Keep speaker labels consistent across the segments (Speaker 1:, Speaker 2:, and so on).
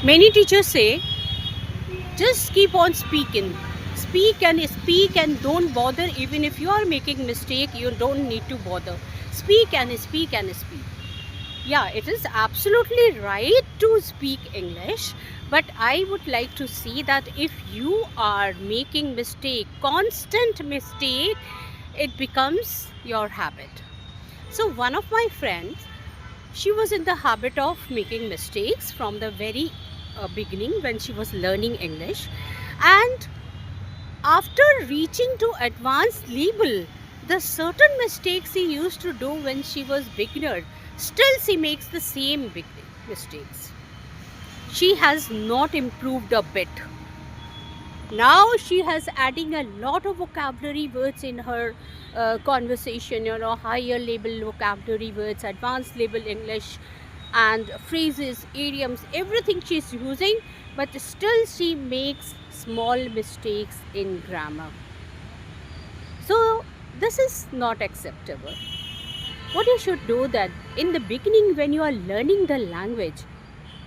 Speaker 1: Many teachers say, just keep on speaking. Speak and don't bother. Even if you are making mistake, you don't need to bother. Speak and speak and speak. Yeah, it is absolutely right to speak English, but I would like to see that if you are making mistake, constant mistake, it becomes your habit. So one of my friends, she was in the habit of making mistakes from the very beginning when she was learning English, and after reaching to advanced level, the certain mistakes she used to do when she was beginner, still she makes the same big mistakes. She has not improved a bit. Now she has adding a lot of vocabulary words in her conversation, higher level vocabulary words, advanced level English, and phrases, idioms, everything she's using, but still she makes small mistakes in grammar. So this is not acceptable. What you should do that in the beginning when you are learning the language,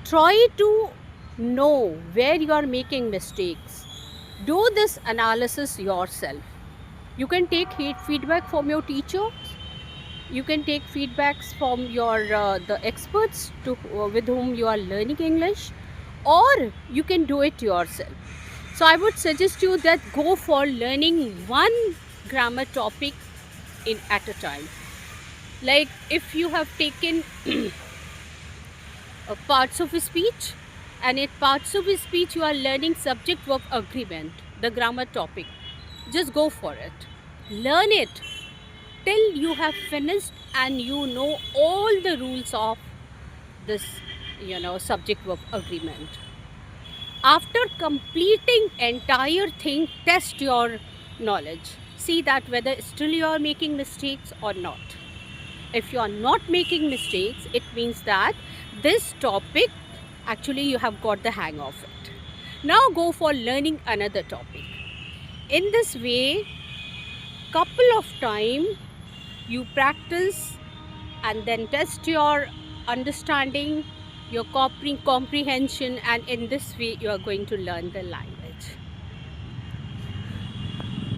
Speaker 1: try to know where you are making mistakes. Do this analysis yourself. You can take feedback from your teacher. You can take feedbacks from your the experts with whom you are learning English, or you can do it yourself. So I would suggest you that go for learning one grammar topic at a time. Like if you have taken parts of a speech, and in parts of a speech you are learning subject verb agreement, the grammar topic, just go for it. Learn it till you have finished and you know all the rules of this subject verb agreement. After completing entire thing, test your knowledge. See that whether still you are making mistakes or not. If you are not making mistakes, it means that this topic actually you have got the hang of it. Now go for learning another topic. In this way, couple of time you practice and then test your understanding, your comprehension, and in this way you are going to learn the language.